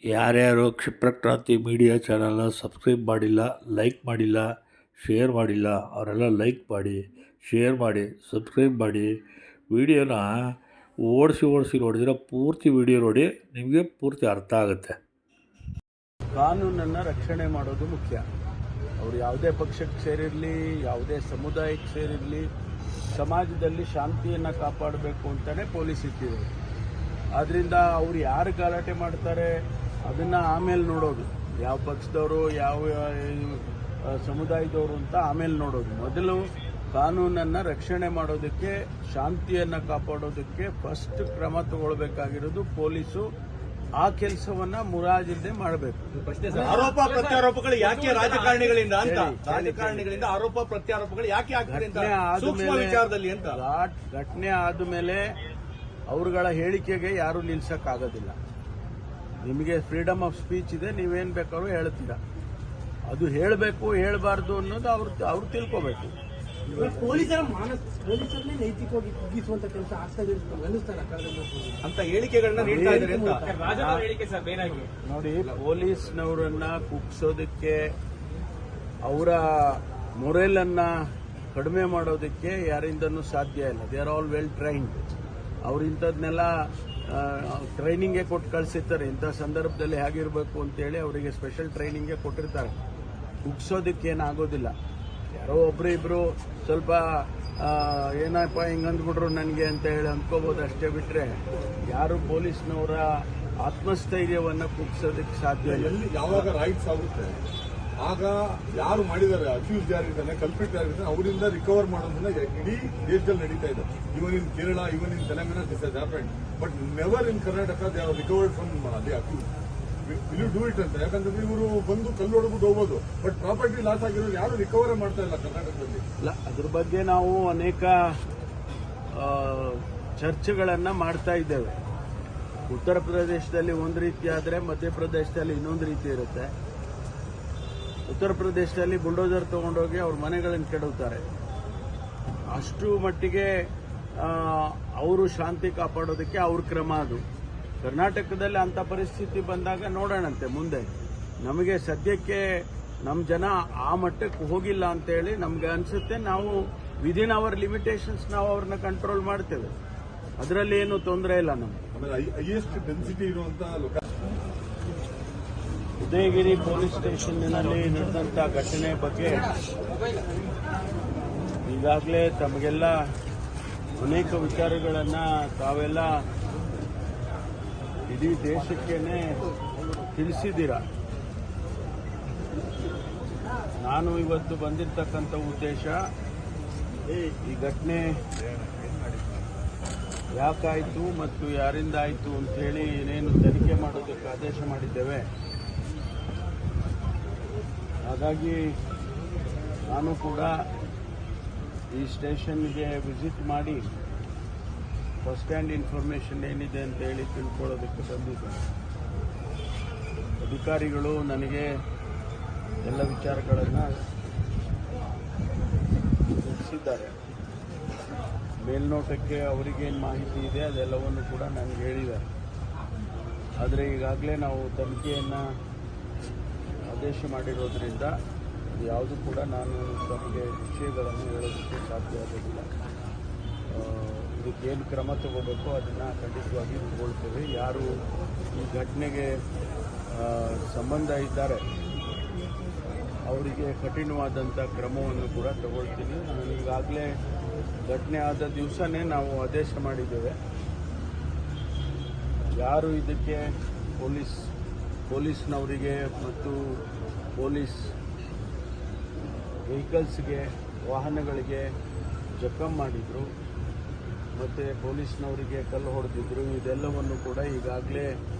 ಯಾರ್ಯಾರು ಕ್ಷಿಪ್ರಕ್ರಾಂತಿ ಮೀಡಿಯಾ ಚಾನಲ್ನ ಸಬ್ಸ್ಕ್ರೈಬ್ ಮಾಡಿಲ್ಲ, ಲೈಕ್ ಮಾಡಿಲ್ಲ, ಶೇರ್ ಮಾಡಿಲ್ಲ ಅವರೆಲ್ಲ ಲೈಕ್ ಮಾಡಿ, ಶೇರ್ ಮಾಡಿ, ಸಬ್ಸ್ಕ್ರೈಬ್ ಮಾಡಿ. ವಿಡಿಯೋನ ಓಡಿಸಿ ನೋಡಿದ್ರೆ ಪೂರ್ತಿ ವಿಡಿಯೋ ನೋಡಿ, ನಿಮಗೆ ಪೂರ್ತಿ ಅರ್ಥ ಆಗುತ್ತೆ. ಕಾನೂನನ್ನು ರಕ್ಷಣೆ ಮಾಡೋದು ಮುಖ್ಯ. ಅವರು ಯಾವುದೇ ಪಕ್ಷಕ್ಕೆ ಸೇರಿರಲಿ, ಯಾವುದೇ ಸಮುದಾಯಕ್ಕೆ ಸೇರಿರಲಿ, ಸಮಾಜದಲ್ಲಿ ಶಾಂತಿಯನ್ನು ಕಾಪಾಡಬೇಕು ಅಂತಲೇ ಪೊಲೀಸ್ ಇಟ್ಟಿದ್ದಾರೆ. ಆದ್ದರಿಂದ ಅವ್ರು ಯಾರು ಗಲಾಟೆ ಮಾಡ್ತಾರೆ ಅದನ್ನು ಆಮೇಲೆ ನೋಡೋದು, ಯಾವ ಪಕ್ಷದವರು ಯಾವ ಸಮುದಾಯದವರು ಅಂತ ಆಮೇಲೆ ನೋಡೋದು. ಮೊದಲು ಕಾನೂನನ್ನು ರಕ್ಷಣೆ ಮಾಡೋದಕ್ಕೆ, ಶಾಂತಿಯನ್ನು ಕಾಪಾಡೋದಕ್ಕೆ ಫಸ್ಟ್ ಕ್ರಮ ತಗೊಳ್ಬೇಕಾಗಿರೋದು ಪೊಲೀಸು. ಆ ಕೆಲಸವನ್ನ ಮುರಾಜಿಲ್ಲದೆ ಮಾಡಬೇಕು. ಆರೋಪ ಪ್ರತ್ಯಾರೋಪಗಳು ಯಾಕೆ ರಾಜಕಾರಣಿಗಳಿಂದ ಅಂತ, ರಾಜಕಾರಣಿಗಳಿಂದ ಆರೋಪ ಪ್ರತ್ಯಾರೋಪಗಳು ಯಾಕೆ ವಿಚಾರದಲ್ಲಿ ಅಂತ ಘಟನೆ ಆದಮೇಲೆ ಅವರುಗಳ ಹೇಳಿಕೆಗೆ ಯಾರು ನಿಲ್ಸಕ್ಕಾಗೋದಿಲ್ಲ. ನಿಮಗೆ ಫ್ರೀಡಮ್ ಆಫ್ ಸ್ಪೀಚ್ ಇದೆ, ನೀವೇನು ಬೇಕಾದ್ರೂ ಹೇಳ್ತೀರಾ. ಅದು ಹೇಳಬೇಕು ಹೇಳಬಾರ್ದು ಅನ್ನೋದು ಅವ್ರು ತಿಳ್ಕೋಬೇಕು. ಪೊಲೀಸರನ್ನೇ ನೈತಿಕವಾಗಿ ಕುಗ್ಗಿಸುವಂತ ಕೆಲಸ ಆಗ್ತಾ ಇದೆ ಅಂತ ಹೇಳಿಕೆಗಳನ್ನ ನೀಡ್ತಾ ಇದ್ದಾರೆ. ನೋಡಿ, ಪೊಲೀಸ್ನವರನ್ನ ಕುಗ್ಸೋದಕ್ಕೆ, ಅವರ ಮೊರಲನ್ನ ಕಡಿಮೆ ಮಾಡೋದಕ್ಕೆ ಯಾರಿಂದನೂ ಸಾಧ್ಯ ಇಲ್ಲ. They are all well trained. ಅವ್ರು ಇಂಥದ್ನೆಲ್ಲ ಟ್ರೈನಿಂಗೇ ಕೊಟ್ಟು ಕಳಿಸಿರ್ತಾರೆ. ಇಂಥ ಸಂದರ್ಭದಲ್ಲಿ ಹೇಗಿರಬೇಕು ಅಂತೇಳಿ ಅವರಿಗೆ ಸ್ಪೆಷಲ್ ಟ್ರೈನಿಂಗೇ ಕೊಟ್ಟಿರ್ತಾರೆ. ಕುಗ್ಸೋದಕ್ಕೆ ಏನಾಗೋದಿಲ್ಲ. ಯಾರೋ ಒಬ್ರು ಸ್ವಲ್ಪ ಏನಪ್ಪ ಹಿಂಗೆ ಅಂದ್ಬಿಟ್ರು ನನಗೆ ಅಂತ ಹೇಳಿ ಅಂದ್ಕೋಬೋದು ಅಷ್ಟೇ, ಬಿಟ್ರೆ ಯಾರು ಪೊಲೀಸ್ನವರ ಆತ್ಮಸ್ಥೈರ್ಯವನ್ನು ಕುಗ್ಸೋದಕ್ಕೆ ಸಾಧ್ಯ ಇಲ್ಲ. ಯಾವಾಗ ರೈಟ್ಸ್ ಆಗುತ್ತೆ ಆಗ ಯಾರು ಮಾಡಿದ್ದಾರೆ, ಅಕ್ಯೂಸ್ ಯಾರಿದ್ದಾನೆ, ಕಲ್ಪಿಟ್ ಯಾರಿದ್ದಾನೆ, ಅವರಿಂದ ರಿಕವರ್ ಮಾಡೋದನ್ನ ಇಡೀ ದೇಶದಲ್ಲಿ ನಡೀತಾ ಇದೆ. Even in Kerala, even in Telangana, this has happened. But never in Karnataka they are recovered from the accuse. Will you do it ಅಂತ? ಯಾಕಂದ್ರೆ ಇವರು ಬಂದು ಕಲ್ಲು ಹೊಡೆದು ಹೋಗ್ಬೋದು, ಬಟ್ ಪ್ರಾಪರ್ಟಿ ಲಾಸ್ ಆಗಿರೋದು ಯಾರು ರಿಕವರ್ ಮಾಡ್ತಾ ಇಲ್ಲ ಕರ್ನಾಟಕದಲ್ಲಿ. ಇಲ್ಲ, ಅದ್ರ ಬಗ್ಗೆ ನಾವು ಅನೇಕ ಚರ್ಚೆಗಳನ್ನ ಮಾಡ್ತಾ ಇದ್ದೇವೆ. ಉತ್ತರ ಪ್ರದೇಶದಲ್ಲಿ ಒಂದು ರೀತಿ ಆದರೆ ಮಧ್ಯಪ್ರದೇಶದಲ್ಲಿ ಇನ್ನೊಂದು ರೀತಿ ಇರುತ್ತೆ. ಉತ್ತರ ಪ್ರದೇಶದಲ್ಲಿ ಬುಲ್ಡೋಸರ್ ತಗೊಂಡೋಗಿ ಅವ್ರ ಮನೆಗಳನ್ನು ಕೆಡವುತ್ತಾರೆ. ಅಷ್ಟು ಮಟ್ಟಿಗೆ ಅವರು ಶಾಂತಿ ಕಾಪಾಡೋದಕ್ಕೆ ಅವ್ರ ಕ್ರಮ ಅದು. ಕರ್ನಾಟಕದಲ್ಲಿ ಅಂಥ ಪರಿಸ್ಥಿತಿ ಬಂದಾಗ ನೋಡೋಣಂತೆ ಮುಂದೆ. ನಮಗೆ ಸದ್ಯಕ್ಕೆ ನಮ್ಮ ಜನ ಆ ಮಟ್ಟಕ್ಕೆ ಹೋಗಿಲ್ಲ ಅಂತೇಳಿ ನಮ್ಗೆ ಅನ್ಸುತ್ತೆ. ನಾವು ವಿದಿನ್ ಅವರ್ ಲಿಮಿಟೇಷನ್ಸ್ ನಾವು ಅವ್ರನ್ನ ಕಂಟ್ರೋಲ್ ಮಾಡ್ತೇವೆ. ಅದರಲ್ಲಿ ಏನು ತೊಂದರೆ ಇಲ್ಲ. ನಮ್ಗೆ ಹೈಯೆಸ್ಟ್ ಡೆನ್ಸಿಟಿ ಇರುವಂತ ಉದಯಗಿರಿ ಪೊಲೀಸ್ ಸ್ಟೇಷನ್ನಲ್ಲಿ ನಡೆದಂಥ ಘಟನೆ ಬಗ್ಗೆ ಈಗಾಗಲೇ ತಮಗೆಲ್ಲ ಅನೇಕ ವಿಚಾರಗಳನ್ನು ತಾವೆಲ್ಲ ಇಡೀ ದೇಶಕ್ಕೇನೆ ತಿಳಿಸಿದ್ದೀರ. ನಾನು ಇವತ್ತು ಬಂದಿರತಕ್ಕಂಥ ಉದ್ದೇಶ, ಈ ಘಟನೆ ಯಾಕಾಯಿತು ಮತ್ತು ಯಾರಿಂದ ಆಯಿತು ಅಂತೇಳಿ ಏನೇನು ತನಿಖೆ ಮಾಡೋದಕ್ಕೆ ಆದೇಶ ಮಾಡಿದ್ದೇವೆ. ಹಾಗಾಗಿ ನಾನು ಕೂಡ ಈ ಸ್ಟೇಷನ್ಗೆ ವಿಸಿಟ್ ಮಾಡಿ ಫಸ್ಟ್ ಹ್ಯಾಂಡ್ ಇನ್ಫಾರ್ಮೇಷನ್ ಏನಿದೆ ಅಂತ ಹೇಳಿ ತಿಳ್ಕೊಳ್ಳೋದಕ್ಕೆ ಬಂದಿದ್ದೆ. ಅಧಿಕಾರಿಗಳು ನನಗೆ ಎಲ್ಲ ವಿಚಾರಗಳನ್ನು ತಿಳಿಸಿದ್ದಾರೆ. ಮೇಲ್ನೋಟಕ್ಕೆ ಅವರಿಗೇನು ಮಾಹಿತಿ ಇದೆ ಅದೆಲ್ಲವನ್ನು ಕೂಡ ನನಗೆ ಹೇಳಿದ್ದಾರೆ. ಆದರೆ ಈಗಾಗಲೇ ನಾವು ತನಿಖೆಯನ್ನು ಆದೇಶ ಮಾಡಿರೋದ್ರಿಂದ ಯಾವುದು ಕೂಡ ನಾನು ತಮಗೆ ವಿಷಯಗಳನ್ನು ಹೇಳೋದಕ್ಕೆ ಸಾಧ್ಯ ಆಗೋದಿಲ್ಲ. ಇದಕ್ಕೇನು ಕ್ರಮ ತಗೋಬೇಕು ಅದನ್ನು ಖಂಡಿತವಾಗಿ ತಗೊಳ್ತೇವೆ. ಯಾರು ಈ ಘಟನೆಗೆ ಸಂಬಂಧ ಇದ್ದಾರೆ ಅವರಿಗೆ ಕಠಿಣವಾದಂಥ ಕ್ರಮವನ್ನು ಕೂಡ ತಗೊಳ್ತೀನಿ. ನಾನು ಈಗಾಗಲೇ ಘಟನೆ ಆದ ದಿವಸನೇ ನಾವು ಆದೇಶ ಮಾಡಿದ್ದೇವೆ. ಯಾರು ಇದಕ್ಕೆ ಪೊಲೀಸ್ನವರಿಗೆ ಮತ್ತು ಪೊಲೀಸ್ ವೆಹಿಕಲ್ಸ್ಗೆ, ವಾಹನಗಳಿಗೆ ಜಖಂ ಮಾಡಿದರು ಮತ್ತು ಪೊಲೀಸ್ನವರಿಗೆ ಕಲ್ಲು ಹೊಡೆದಿದ್ರು, ಇದೆಲ್ಲವನ್ನು ಕೂಡ ಈಗಾಗಲೇ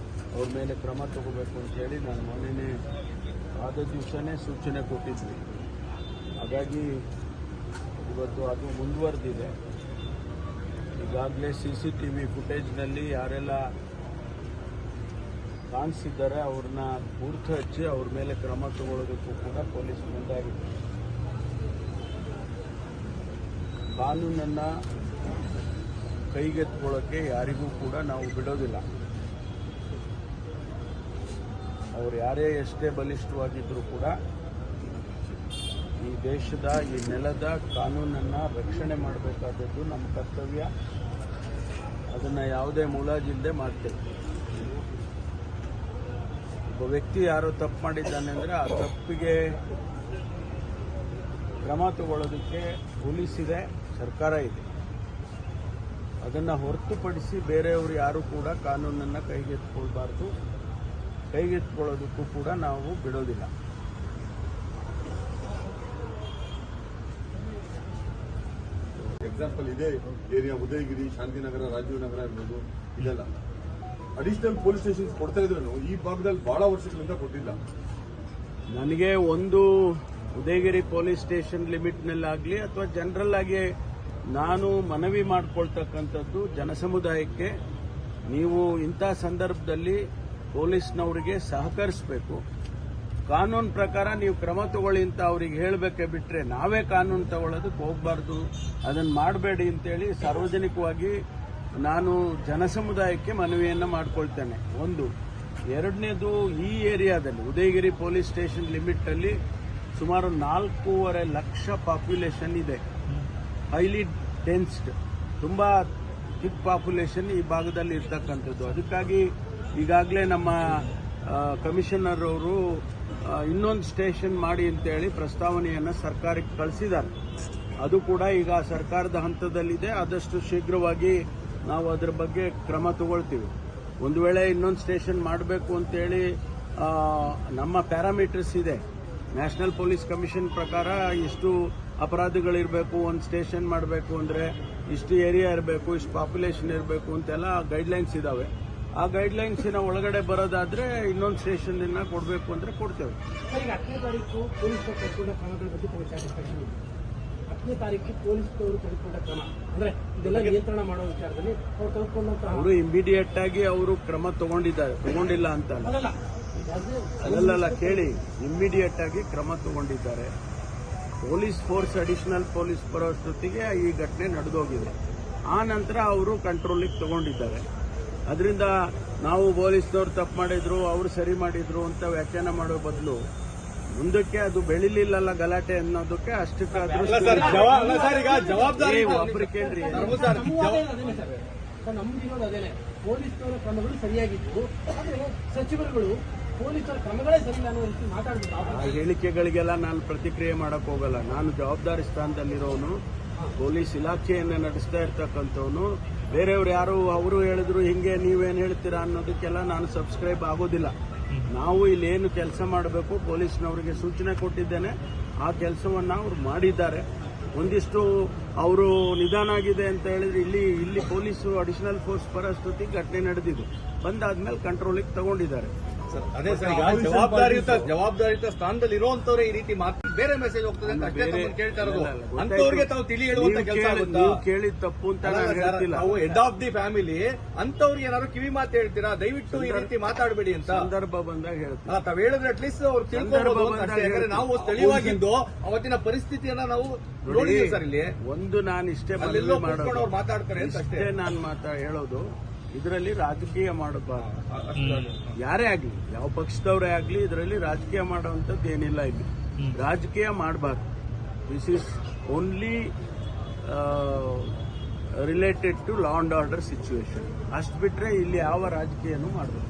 ಅವ್ರ ಮೇಲೆ ಕ್ರಮ ತಗೋಬೇಕು ಅಂತೇಳಿ ನಾನು ಮೊನ್ನೆ ಆದ ದಿವಸನೇ ಸೂಚನೆ ಕೊಟ್ಟಿದ್ವಿ. ಹಾಗಾಗಿ ಇವತ್ತು ಅದು ಮುಂದುವರೆದಿದೆ. ಈಗಾಗಲೇ CCTV ಫುಟೇಜ್ನಲ್ಲಿ ಯಾರೆಲ್ಲ ಕಾಣಿಸಿದ್ದಾರೆ ಅವ್ರನ್ನ ಗುರುತು ಹಚ್ಚಿ ಅವ್ರ ಮೇಲೆ ಕ್ರಮ ತಗೊಳ್ಳೋದಕ್ಕೂ ಕೂಡ ಪೊಲೀಸ್ ಮುಂದಾಗಿದೆ. ಕಾನೂನನ್ನು ಕೈಗೆತ್ತಿಕೊಳ್ಳೋಕ್ಕೆ ಯಾರಿಗೂ ಕೂಡ ನಾವು ಬಿಡೋದಿಲ್ಲ. ಅವ್ರು ಯಾರೇ ಎಷ್ಟೇ ಬಲಿಷ್ಠವಾಗಿದ್ದರೂ ಕೂಡ ಈ ದೇಶದ ಈ ನೆಲದ ಕಾನೂನನ್ನು ರಕ್ಷಣೆ ಮಾಡಬೇಕಾದದ್ದು ನಮ್ಮ ಕರ್ತವ್ಯ. ಅದನ್ನು ಯಾವುದೇ ಮುಲಾಜಿಲ್ಲದೆ ಮಾಡ್ತೇವೆ. ಒಬ್ಬ ವ್ಯಕ್ತಿ ಯಾರೋ ತಪ್ಪು ಮಾಡಿದ್ದಾನೆ ಅಂದರೆ ಆ ತಪ್ಪಿಗೆ ಕ್ರಮ ತಗೊಳ್ಳೋದಕ್ಕೆ ಪೊಲೀಸ್ ಇದೆ, ಸರ್ಕಾರ ಇದೆ. ಅದನ್ನು ಹೊರತುಪಡಿಸಿ ಬೇರೆಯವರು ಯಾರೂ ಕೂಡ ಕಾನೂನನ್ನು ಕೈಗೆತ್ತಿಕೊಳ್ಬಾರ್ದು. ಕೈಗೆತ್ತಿಕೊಳ್ಳೋದಕ್ಕೂ ಕೂಡ ನಾವು ಬಿಡೋದಿಲ್ಲ. ಎಕ್ಸಾಂಪಲ್ ಇದೇ ಏರಿಯಾ ಉದಯಗಿರಿ, ಶಾಂತಿನಗರ, ರಾಜೀವ್ ನಗರ ಇರ್ಬೋದು, ಇದೆಲ್ಲ ಅಡಿಷನಲ್ ಪೊಲೀಸ್ ಸ್ಟೇಷನ್ಸ್ ಕೊಡ್ತಾ ಇದ್ರು ಈ ಭಾಗದಲ್ಲಿ ಬಹಳ ವರ್ಷಗಳಿಂದ ಕೊಟ್ಟಿಲ್ಲ. ನನಗೆ ಒಂದು ಉದಯಗಿರಿ ಪೊಲೀಸ್ ಸ್ಟೇಷನ್ ಲಿಮಿಟ್ನಲ್ಲಾಗಲಿ ಅಥವಾ ಜನರಲ್ ಆಗಿ ನಾನು ಮನವಿ ಮಾಡಿಕೊಳ್ತಕ್ಕಂಥದ್ದು ಜನಸಮುದಾಯಕ್ಕೆ, ನೀವು ಇಂಥ ಸಂದರ್ಭದಲ್ಲಿ ಪೊಲೀಸ್ನವರಿಗೆ ಸಹಕರಿಸಬೇಕು. ಕಾನೂನು ಪ್ರಕಾರ ನೀವು ಕ್ರಮ ತಗೊಳ್ಳಿ ಅಂತ ಅವ್ರಿಗೆ ಹೇಳಬೇಕೆ ಬಿಟ್ಟರೆ ನಾವೇ ಕಾನೂನು ತಗೊಳ್ಳೋದಕ್ಕೆ ಹೋಗಬಾರ್ದು. ಅದನ್ನು ಮಾಡಬೇಡಿ ಅಂತೇಳಿ ಸಾರ್ವಜನಿಕವಾಗಿ ನಾನು ಜನಸಮುದಾಯಕ್ಕೆ ಮನವಿಯನ್ನು ಮಾಡಿಕೊಳ್ತೇನೆ. ಒಂದು. ಎರಡನೇದು, ಈ ಏರಿಯಾದಲ್ಲಿ ಉದಯಗಿರಿ ಪೊಲೀಸ್ ಸ್ಟೇಷನ್ ಲಿಮಿಟಲ್ಲಿ ಸುಮಾರು 4.5 ಲಕ್ಷ ಪಾಪ್ಯುಲೇಷನ್ ಇದೆ. ಹೈಲಿ ಡೆನ್ಸ್ಡ್, ತುಂಬ ಬಿಗ್ ಪಾಪ್ಯುಲೇಷನ್ ಈ ಭಾಗದಲ್ಲಿ ಇರ್ತಕ್ಕಂಥದ್ದು. ಅದಕ್ಕಾಗಿ ಈಗಾಗಲೇ ನಮ್ಮ ಕಮಿಷನರ್ ಅವರು ಇನ್ನೊಂದು ಸ್ಟೇಷನ್ ಮಾಡಿ ಅಂತೇಳಿ ಪ್ರಸ್ತಾವನೆಯನ್ನು ಸರ್ಕಾರಕ್ಕೆ ಕಳಿಸಿದ್ದಾರೆ. ಅದು ಕೂಡ ಈಗ ಸರ್ಕಾರದ ಹಂತದಲ್ಲಿದೆ. ಆದಷ್ಟು ಶೀಘ್ರವಾಗಿ ನಾವು ಅದರ ಬಗ್ಗೆ ಕ್ರಮ ತಗೊಳ್ತೀವಿ. ಒಂದು ವೇಳೆ ಇನ್ನೊಂದು ಸ್ಟೇಷನ್ ಮಾಡಬೇಕು ಅಂತೇಳಿ ನಮ್ಮ ಪ್ಯಾರಾಮೀಟರ್ಸ್ ಇದೆ. ನ್ಯಾಷನಲ್ ಪೊಲೀಸ್ ಕಮಿಷನ್ ಪ್ರಕಾರ ಇಷ್ಟು ಅಪರಾಧಗಳಿರಬೇಕು, ಒಂದು ಸ್ಟೇಷನ್ ಮಾಡಬೇಕು ಅಂದರೆ ಇಷ್ಟು ಏರಿಯಾ ಇರಬೇಕು, ಇಷ್ಟು ಪಾಪ್ಯುಲೇಷನ್ ಇರಬೇಕು ಅಂತೆಲ್ಲ ಗೈಡ್ಲೈನ್ಸ್ ಇದ್ದಾವೆ. ಆ ಗೈಡ್ಲೈನ್ಸಿನ ಒಳಗಡೆ ಬರೋದಾದ್ರೆ ಇನ್ನೊಂದು ಸ್ಟೇಷನ್ ಕೊಡಬೇಕು ಅಂದ್ರೆ ಕೊಡ್ತೇವೆ. 10ನೇ ತಾರೀಕು ಪೊಲೀಸ್ ತೆಗೆದುಕೊಂಡ ಕ್ರಮಗಳ ಬಗ್ಗೆ ಸ್ಯಾಟಿಸ್ಫ್ಯಾಕ್ಷನ್ ಇದೆ. 10ನೇ ತಾರೀಕು ಪೊಲೀಸ್ನವರು ತೆಗೆದುಕೊಂಡ ಕ್ರಮ ಅಂದ್ರೆ ಇದೆಲ್ಲ ನಿಯಂತ್ರಣ ಮಾಡೋ ವಿಚಾರದಲ್ಲಿ ಅವ್ರು ತೆಗೆದುಕೊಂಡಂತಹ ಅವರು ಇಮಿಡಿಯೇಟ್ ಆಗಿ ಅವರು ಕ್ರಮ ತಗೊಂಡಿಲ್ಲ ಅಂತ ಅಲ್ಲ, ಕೇಳಿ, ಇಮಿಡಿಯೇಟ್ ಆಗಿ ಕ್ರಮ ತಗೊಂಡಿದ್ದಾರೆ. ಪೊಲೀಸ್ ಫೋರ್ಸ್ ಅಡಿಷನಲ್ ಪೊಲೀಸ್ ಬರೋಷ್ಟೊತ್ತಿಗೆ ಈ ಘಟನೆ ನಡೆದೋಗಿದೆ. ಆ ನಂತರ ಅವರು ಕಂಟ್ರೋಲಿಗೆ ತಗೊಂಡಿದ್ದಾರೆ. ಅದರಿಂದ ನಾವು ಪೊಲೀಸ್ನವ್ರು ತಪ್ಪು ಮಾಡಿದ್ರು, ಅವರು ಸರಿ ಮಾಡಿದ್ರು ಅಂತ ವ್ಯಾಖ್ಯಾನ ಮಾಡೋ ಬದಲು ಮುಂದಕ್ಕೆ ಅದು ಬೆಳಿಲಿಲ್ಲಲ್ಲ ಗಲಾಟೆ ಅನ್ನೋದಕ್ಕೆ ಅಷ್ಟಕ್ಕಾದ್ರೂ ಜವಾಬ್ದಾರಿ ನಮ್ಮದು ಇರೋದು ಅದೇನೆ. ಪೊಲೀಸ್ನವರ ಕ್ರಮಗಳು ಸರಿಯಾಗಿದ್ದು, ಆದರೆ ಸಚಿವರುಗಳು ಪೊಲೀಸರ ಕ್ರಮಗಳೇ ಸರಿಯಿಲ್ಲ ಅನ್ನೋ ರೀತಿ ಮಾತಾಡ್ಬೇಕು. ಆ ಹೇಳಿಕೆಗಳಿಗೆಲ್ಲ ನಾನು ಪ್ರತಿಕ್ರಿಯೆ ಮಾಡಕ್ ಹೋಗಲ್ಲ. ನಾನು ಜವಾಬ್ದಾರಿ ಸ್ಥಾನದಲ್ಲಿರೋನು, ಪೊಲೀಸ್ ಇಲಾಖೆಯನ್ನು ನಡೆಸ್ತಾ ಇರ್ತಕ್ಕಂಥವನು. ಬೇರೆಯವ್ರು ಯಾರು ಅವರು ಹೇಳಿದ್ರು ಹಿಂಗೆ ನೀವೇನು ಹೇಳ್ತೀರಾ ಅನ್ನೋದಕ್ಕೆಲ್ಲ ನಾನು ಸಬ್ಸ್ಕ್ರೈಬ್ ಆಗೋದಿಲ್ಲ. ನಾವು ಇಲ್ಲಿ ಏನು ಕೆಲಸ ಮಾಡಬೇಕು ಪೊಲೀಸ್ನವರಿಗೆ ಸೂಚನೆ ಕೊಟ್ಟಿದ್ದೇನೆ. ಆ ಕೆಲಸವನ್ನು ಅವರು ಮಾಡಿದ್ದಾರೆ. ಒಂದಿಷ್ಟು ಅವರು ನಿಧಾನ ಆಗಿದೆ ಅಂತ ಹೇಳಿದ್ರೆ ಇಲ್ಲಿ ಪೊಲೀಸು ಅಡಿಷನಲ್ ಫೋರ್ಸ್ ಬರೋಷ್ಟೊತ್ತಿಗೆ ಘಟನೆ ನಡೆದಿದೆ. ಬಂದಾದ್ಮೇಲೆ ಕಂಟ್ರೋಲಿಗೆ ತಗೊಂಡಿದ್ದಾರೆ. ಅದೇ ಸರ್, ಈಗ ಜವಾಬ್ದಾರಿಯುತ ಸ್ಥಾನದಲ್ಲಿ ಇರುವಂತವ್ರೆ ಈ ರೀತಿ ಮಾತು ಬೇರೆ ಮೆಸೇಜ್ ಹೋಗ್ತದೆ ಅಂತ ಅಷ್ಟೇ ತಮ್ಮನ್ನು ಕೇಳ್ತಾ ಇರೋದು. ಅಂತವ್ರಿಗೆ ತಾವು ತಿಳಿ ಹೇಳುವಂತ ಕೆಲಸ ಆಗುತ್ತಾ? ನೀವು ಕೇಳಿದ ತಪ್ಪು ಅಂತ ನಾನು ಹೇಳ್ತಿಲ್ಲ. ನಾವು ಹೆಡ್ ಆಫ್ ದಿ ಫ್ಯಾಮಿಲಿ ಅಂತವ್ರಿಗೆ ಏನಾದ್ರು ಕಿವಿ ಮಾತು ಹೇಳ್ತೀರಾ? ದಯವಿಟ್ಟು ಈ ರೀತಿ ಮಾತಾಡಬೇಡಿ ಅಂತ ಸಂದರ್ಭ ಬಂದಾಗ ಹೇಳ್ತೀನಿ. ತಾವ್ ಹೇಳಿದ್ರೆ ಅಟ್ಲೀಸ್ಟ್ ಅವ್ರು ತಿಳ್ಕೊಬಹುದು ಅಂತ ಅಷ್ಟೇ. ಯಾಕಂದ್ರೆ ನಾವು ಸ್ಥಳೀಯವಾಗಿದ್ದು ಅವತ್ತಿನ ಪರಿಸ್ಥಿತಿಯನ್ನ ನಾವು ನೋಡಿದ್ದೀವಿ ಸರ್. ಇಲ್ಲಿ ಒಂದು ನಾನು ಇಷ್ಟೇ ಅಲ್ಲೆಲ್ಲೋ ಮಾಡೋದು, ಕೂತ್ಕೊಂಡು ಅವ್ರು ಮಾತಾಡ್ತಾರೆ ಅಂತ ಅಷ್ಟೇ. ಇಷ್ಟೇ ನಾನು ಹೇಳೋದು, ಇದರಲ್ಲಿ ರಾಜಕೀಯ ಮಾಡಬಾರ್ದು. ಯಾರೇ ಆಗ್ಲಿ, ಯಾವ ಪಕ್ಷದವರೇ ಆಗ್ಲಿ, ಇದರಲ್ಲಿ ರಾಜಕೀಯ ಮಾಡುವಂಥದ್ದು ಏನಿಲ್ಲ. ಇಲ್ಲಿ ರಾಜಕೀಯ ಮಾಡಬಾರ್ದು. This is only related to law and order situation. ಅಷ್ಟು ಬಿಟ್ರೆ ಇಲ್ಲಿ ಯಾವ ರಾಜಕೀಯನೂ ಮಾಡಬಾರ್ದು.